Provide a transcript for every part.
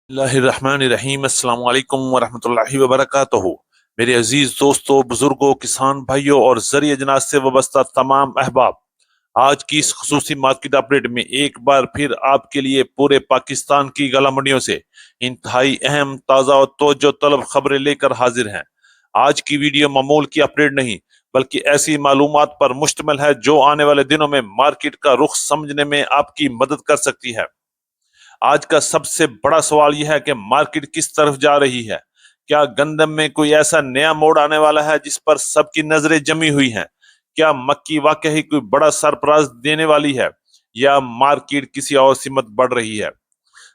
बिस्मिल्लाहिर्रहमानिर्रहीम। अस्सलाम वालेकुम वरहमतुल्लाहि वबरकातुहू। मेरे अजीज दोस्तों, बुजुर्गों, किसान भाइयों और ज़रिए अजनास से वाबस्ता तमाम अहबाब, आज की इस खुसूसी मार्केट अपडेट में एक बार फिर आपके लिए पूरे पाकिस्तान की गला मंडियों से इंतहाई अहम, ताज़ा और तवज्जो तलब खबरें लेकर हाजिर हैं। आज की वीडियो मामूल की अपडेट नहीं, बल्कि ऐसी मालूमात पर मुश्तमिल है जो आने वाले दिनों में मार्केट का रुख समझने में आपकी मदद कर सकती है। आज का सबसे बड़ा सवाल यह है कि मार्केट किस तरफ जा रही है। क्या गंदम में कोई ऐसा नया मोड़ आने वाला है जिस पर सबकी नजरें जमी हुई हैं? क्या मक्की वाकई कोई बड़ा सरप्राइज देने वाली है, या मार्केट किसी और सिमत बढ़ रही है?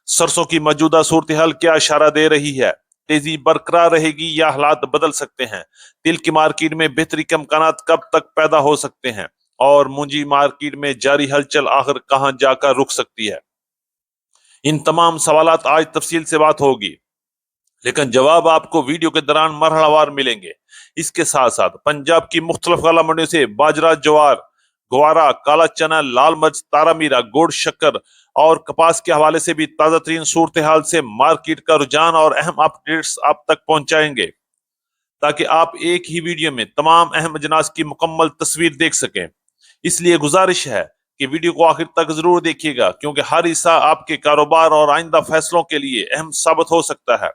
सरसों की मौजूदा सूरत हाल क्या इशारा दे रही है? तेजी बरकरार रहेगी या हालात बदल सकते हैं? तिल की मार्केट में बेहतरी के इम्कान कब तक पैदा हो सकते हैं? और मुंजी मार्केट में जारी हलचल आखिर कहां जाकर रुक सकती है? इन तमाम सवालात आज तफसील से बात होगी, लेकिन जवाब आपको वीडियो के दौरान मरहलावार मिलेंगे। इसके साथ साथ पंजाब की मुख्तलिफ गला मंडियों से बाजरा, ज्वार, ग्वारा, काला चना, लाल मिर्च, तारा मीरा, गुड़, शक्कर और कपास के हवाले से भी ताजा तरीन सूरत हाल से मार्केट का रुझान और अहम अपडेट्स आप तक पहुंचाएंगे, ताकि आप एक ही वीडियो में तमाम अहम अजनास की मुकम्मल तस्वीर देख सकें। इसलिए गुजारिश है कि वीडियो को आखिर तक जरूर देखिएगा, क्योंकि हर हिस्सा आपके कारोबार और आइंदा फैसलों के लिए अहम साबित हो सकता है।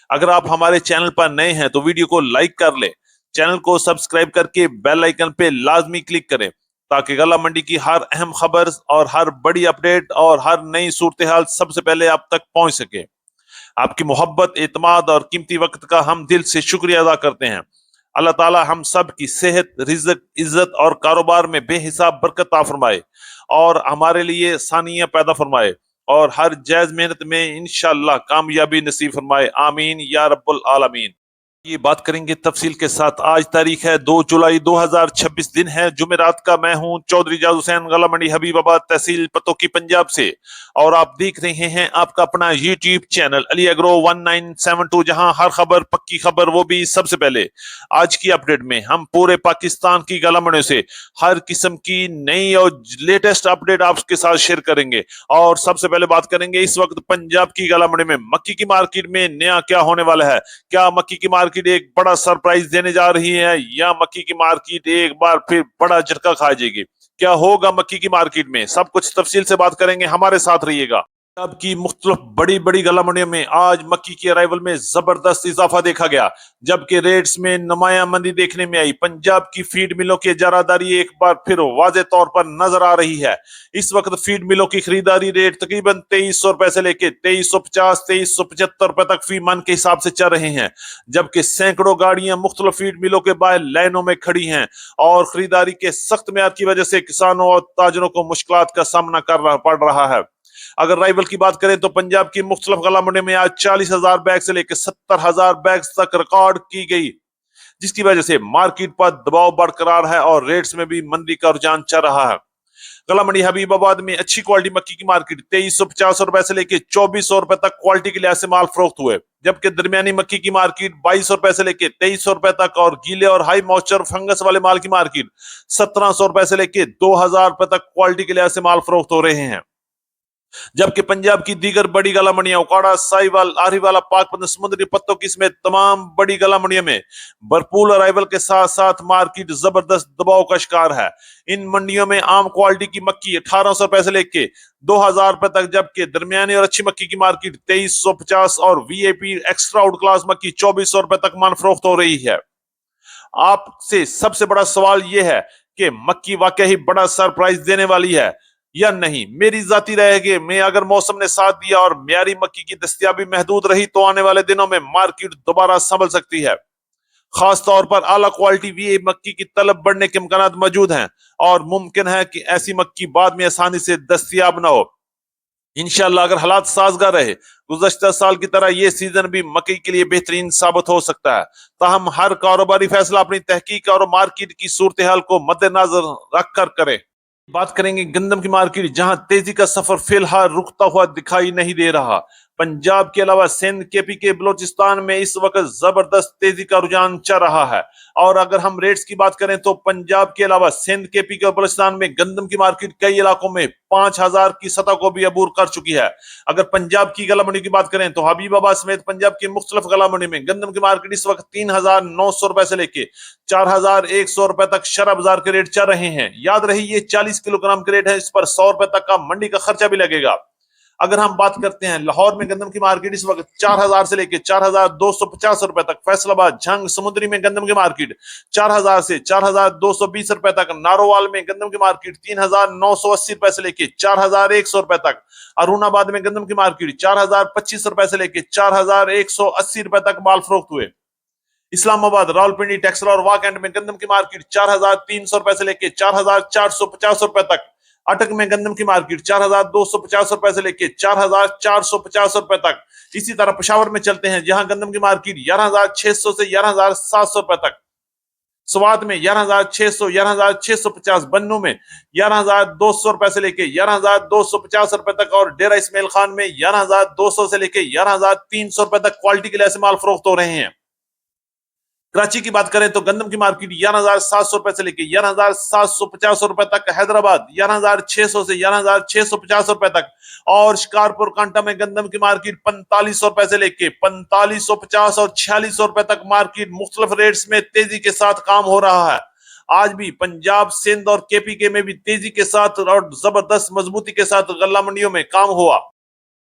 अगर आप हमारे चैनल पर नए हैं तो वीडियो को लाइक कर लें, चैनल को सब्सक्राइब करके बेल आइकन पे लाजमी क्लिक करें, ताकि गला मंडी की हर अहम खबर और हर बड़ी अपडेट और हर नई सूरत हाल सबसे पहले आप तक पहुंच सके। आपकी मोहब्बत, एतमाद और कीमती वक्त का हम दिल से शुक्रिया अदा करते हैं। अल्लाह ताला हम सब की सेहत, रिज़्क, इज्जत और कारोबार में बेहिसाब बरकत अता फरमाए और हमारे लिए सानिया पैदा फरमाए और हर जायज मेहनत में इंशाअल्लाह कामयाबी नसीब फरमाए। आमीन या रब्बुल आलमीन। ये बात करेंगे तफसील के साथ। आज तारीख है 2 जुलाई 2026, दिन है जुमेरात का। मैं हूं चौधरी जाद हुसैन, गला मंडी हबीबाबाद, तहसील पतोकी, पंजाब से, और आप देख रहे हैं आपका अपना यूट्यूब चैनल अली एग्रो 1972, जहां हर खबर पक्की खबर, वो भी सबसे पहले। आज की अपडेट में हम पूरे पाकिस्तान की गला मंडियों से हर किस्म की नई और लेटेस्ट अपडेट आपके साथ शेयर करेंगे। और सबसे पहले बात करेंगे इस वक्त पंजाब की गला मंडी में मक्की की मार्केट में नया क्या होने वाला है। क्या मक्की की मार्केट एक बड़ा सरप्राइज देने जा रही है, या मक्की की मार्केट एक बार फिर बड़ा झटका खा जाएगी? क्या होगा मक्की की मार्केट में, सब कुछ तफसील से बात करेंगे, हमारे साथ रहिएगा। पंजाब की मुख्तलिफ बड़ी बड़ी गला मंडियों में आज मक्की के अराइवल में जबरदस्त इजाफा देखा गया, जबकि रेट्स में नुमाया मंदी देखने में आई। पंजाब की फीड मिलों की इजारादारी एक बार फिर वाजे तौर पर नजर आ रही है। इस वक्त फीड मिलों की खरीदारी रेट तकरीबन 2300 रुपए से लेकर 2350, 2375 रुपए तक फी मन के हिसाब से चल रहे हैं, जबकि सैकड़ों गाड़ियां मुख्तलिफ फीड मिलों के बाहर लाइनों में खड़ी हैं और खरीदारी के सख्त मेयार की वजह से किसानों और ताजरों को मुश्किलात का सामना पड़ रहा है। अगर राइवल की बात करें तो पंजाब की मुख्तलिफ गला मंडी में आज 40,000 बैग से लेकर 70,000 बैग तक रिकॉर्ड की गई, जिसकी वजह से मार्केट पर दबाव बरकरार है और रेट्स में भी मंदी का रुझान चल रहा है। गला मंडी हबीबाबाद में अच्छी क्वालिटी मक्की की मार्केट 2350 रुपए से लेकर 2400 रुपए तक क्वालिटी के लिहाज से माल फरोख्त हुए, जबकि दरमियानी मक्की की मार्केट 2200 रुपए से लेकर 2300 रुपए तक, और गीले और हाई मॉइस्चर फंगस वाले माल की मार्केट 1700 रुपए से लेकर 2000 रुपए तक क्वालिटी के लिहाज से माल फरोख्त हो रहे हैं। जबकि पंजाब की दीगर बड़ी गला मंडियां उकाड़ा, साहिवाल, आहिवाला, पाकपतन, समुद्री पत्तों की समेत तमाम बड़ी गला मंडियों में भरपूर अराइवल के साथ साथ मार्केट जबरदस्त दबाव का शिकार है। इन मंडियों में आम क्वालिटी की मक्की 1800 रुपए से लेके 2000 रुपए तक, जबकि दरमियानी और अच्छी मक्की की मार्केट 2350 और वीआईपी एक्स्ट्रा आउट क्लास मक्की 2400 रुपए तक मन फरोख्त हो रही है। आपसे सबसे बड़ा सवाल यह है कि मक्की वाकई बड़ा सरप्राइज देने वाली है या नहीं। मेरी जाती राय है कि मैं, अगर मौसम ने साथ दिया और म्यारी मक्की की दस्तयाबी महदूद रही, तो आने वाले दिनों में मार्केट दोबारा संभल सकती है। खास तौर पर आला क्वालिटी वी मक्की की तलब बढ़ने के इम्कान मौजूद हैं, और मुमकिन है कि ऐसी मक्की बाद में आसानी से दस्तयाब न हो। इंशाल्लाह अगर हालात साजगार रहे, गुज़श्ता साल की तरह ये सीजन भी मकई के लिए बेहतरीन साबित हो सकता है। ताहम हर कारोबारी फैसला अपनी तहकीक और मार्केट की सूरत हाल को मद्देनजर रखकर करे। बात करेंगे गंदम की मार्केट, जहां तेजी का सफर फिलहाल रुकता हुआ दिखाई नहीं दे रहा। पंजाब के अलावा सिंध, केपी के बलोचिस्तान में इस वक्त जबरदस्त तेजी का रुझान चल रहा है। और अगर हम रेट्स की बात करें तो पंजाब के अलावा सिंध, केपी के बलोचिस्तान में गंदम की मार्केट कई इलाकों में 5,000 की सतह को भी अबूर कर चुकी है। अगर पंजाब की गला मंडी की बात करें तो हबीबाबाद समेत पंजाब की मुख्तलिफ गला मंडी में गंदम की मार्केट इस वक्त 3,900 रुपए से लेके 4,100 रुपए तक शरा बाजार के रेट चल रहे हैं। याद रही ये 40 किलोग्राम के रेट है, इस पर 100 रुपए तक का मंडी का खर्चा भी लगेगा। अगर हम बात करते हैं लाहौर में गंदम की मार्केट इस वक्त 4,000 से लेके 4,250 रुपए तक, फैसलाबाद, झंग, समुद्री में गंदम की मार्केट 4,000 से 4,220 रुपए तक, नारोवाल में गंदम की मार्केट 3,980 रुपए से लेके 4,100 रुपए तक, अरुणाबाद में गंदम की मार्केट 4,025 रुपए से लेके 4,180 रुपए तक माल फरोख्त हुए। इस्लामाबाद, रावलपिंडी, टेक्सला और वाकैंड में गंदम की मार्केट 4,300 रुपए से लेके 4,450 रुपए तक, अटक में गंदम की मार्केट 4,250 रुपए से लेके 4,450 रुपए तक। इसी तरह पेशावर में चलते हैं जहां गंदम की मार्केट 11,600 से 11,700 रुपए तक, स्वात में 11,600, 11,650, बन्नू में 11,200 रुपए से लेके 11,250 रुपए तक और डेरा इस्माइल खान में 11,200 से लेके 11,300 रुपए तक क्वालिटी के लिहाज से माल फरोख्त हो रहे हैं। कराची की बात करें तो गंदम की मार्केट 11,700 रुपए से लेके 11,750 रुपए तक, हैदराबाद 11,600 से 11,650 रुपए तक और शिकारपुर कांटा में गंदम की मार्केट 4,500 रुपए से लेके 4,550 और 4,600 रुपए तक मार्केट मुख्तलिफ रेट्स में तेजी के साथ काम हो रहा है। आज भी पंजाब, सिंध और केपी के में भी तेजी के साथ और जबरदस्त मजबूती के साथ गल्ला मंडियों में काम हुआ।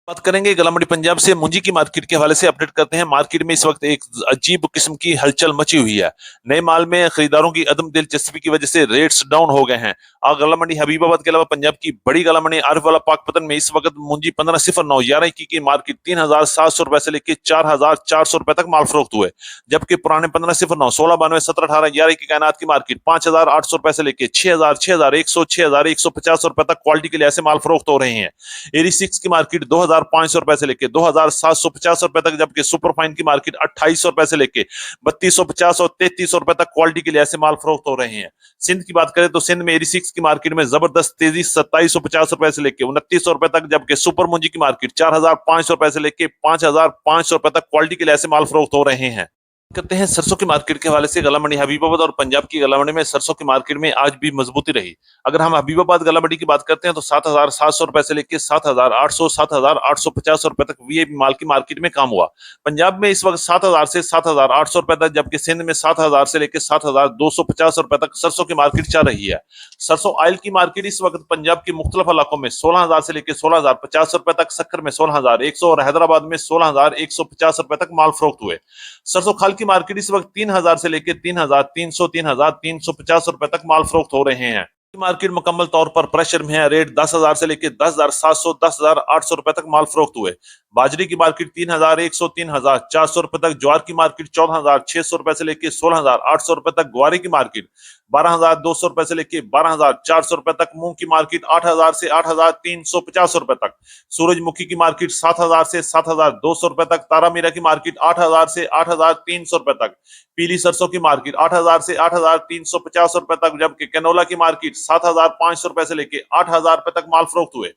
बात करेंगे गला मंडी पंजाब से मुंजी की मार्केट के हवाले से अपडेट करते हैं। मार्केट में इस वक्त एक अजीब किस्म की हलचल मची हुई है। नए माल में खरीदारों की अदम दिलचस्पी की वजह से रेट्स डाउन हो गए हैं। गला मंडी हबीबाबाद के अलावा पंजाब की बड़ी गला मंडी आरिफ वाला पाकपतन में इस वक्त मुंजी 1509 11 की मार्केट 3,700 रुपए से लेकर 4,400 रुपए तक माल फरोख्त हुए, जबकि पुराने 1509 1692 1718 11 की कायनात की मार्केट 5,800 रुपए से लेकर 6,000 6,100 6,150 रुपए तक क्वालिटी के लिहाज से माल फरोख्त हो रहे हैं। एरी 6 की मार्केट 2,500 रुपए से लेके 2,750 रुपए तक, जबकि सुपर फाइन की मार्केट 2,800 रुपए से लेके 3,250 और 3,300 रुपए तक क्वालिटी के लिहाज से माल फरोख्त हो रहे हैं। सिंध की बात करें तो सिंध में एरी 6 की मार्केट में जबरदस्त तेजी 2,750 रुपए से लेके 2,900 रुपए तक, जबकि सुपर मुंजी की मार्केट 4,500 रुपए से लेके 5,500 रुपए तक क्वालिटी के लिहाज से माल फरोख्त हो रहे हैं। करते हैं सरसों की मार्केट के हवाले से। गला मंडी हबीबाबाद और पंजाब की गला मंडी में सरसों की मार्केट में आज भी मजबूती रही। अगर हम हबीबाबाद गला मंडी की बात करते हैं तो 7,700 रुपए से लेकर 7,800 7,850 रुपए तक वीआईपी माल की मार्केट में काम हुआ। पंजाब में इस वक्त 7,000 से 7,800 रुपए तक, जबकि सिंध में 7,000 से लेकर 7,250 रुपए तक सरसों की मार्केट चल रही है। सरसों ऑयल की मार्केट इस वक्त पंजाब के मुख्तलिफ इलाकों में 16,000 से लेकर 16,050 रुपए तक, सक्कर में 16,100 और हैदराबाद में 16,150 रुपए तक माल फरोख्त हुए। सरसों खाल की मार्केट इस वक्त 3,000 से लेकर 3,300 3,350 रुपए तक माल फरोख्त हो रहे हैं। मार्केट मुकम्मल तौर पर प्रेशर में है। रेट 10,000 से लेकर 10,700 10,800 रुपए तक माल फरोख्त हुए। बाजरी की मार्केट 3,100 3,400 रुपए तक, ज्वार की मार्केट 14,600 रुपए से लेकर 16,800 रुपए तक, ग्वारी की मार्केट 12,200 रुपए से लेकर 12,400 रुपए तक, मूंग की मार्केट 8,000 से 8,350 रुपए तक, सूरजमुखी की मार्केट 7,000 से 7,200 रुपए तक, तारा मीरा की मार्केट 8,000 से 8,300 रुपए तक, पीली सरसों की मार्केट 8,000 से 8,350 रुपए तक, जबकि कैनोला की मार्केट 7,500 रुपए से लेकर 8,000 रुपए तक माल फरोख्त हुए।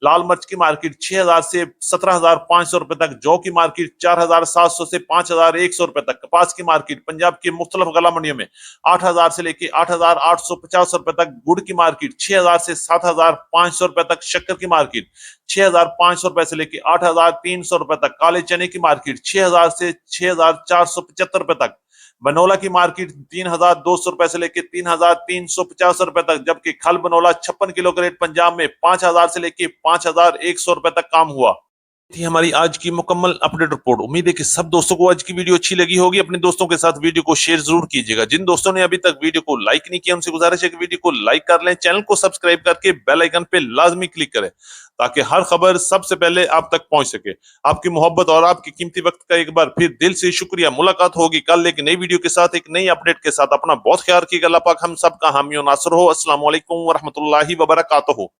लाल मिर्च की मार्केट 6,000 से 17,500 रुपए तक, जौ की मार्केट 4,700 से 5,100 रुपए तक, कपास की मार्केट पंजाब की मुख्तलिफ गला मंडियों में 8,000 से लेकर 8,850 रुपए तक, गुड़ की मार्केट 6,000 से 7,500 रुपए तक, शक्कर की मार्केट 6,500 रुपए से लेकर 8,300 रुपए तक, काले चने की मार्केट 6,000 से 6,475 रुपए तक, बनोला की मार्केट 3,200 रुपए से लेकर 3,350 रुपए तक, जबकि खल बनोला 56 किलो का रेट पंजाब में 5,000 से लेकर 5,100 रुपए तक काम हुआ। थी हमारी आज की मुकम्मल अपडेट रिपोर्ट। उम्मीद है कि सब दोस्तों को आज की वीडियो अच्छी लगी होगी। अपने दोस्तों के साथ वीडियो को शेयर जरूर कीजिएगा। जिन दोस्तों ने अभी तक वीडियो को लाइक नहीं किया उनसे गुजारिश है कि वीडियो को लाइक कर लें, चैनल को सब्सक्राइब करके बेल आइकन पे लाजमी क्लिक करें ताकि हर खबर सबसे पहले आप तक पहुंच सके। आपकी मोहब्बत और आपकी कीमती वक्त का एक बार फिर दिल से शुक्रिया। मुलाकात होगी कल एक नई वीडियो के साथ, एक नई अपडेट के साथ। अपना बहुत ख्याल रखिएगा। अल्लाह पाक हम सब का हामी और नासर हो। अस्सलाम वालेकुम व रहमतुल्लाहि व बरकातहू।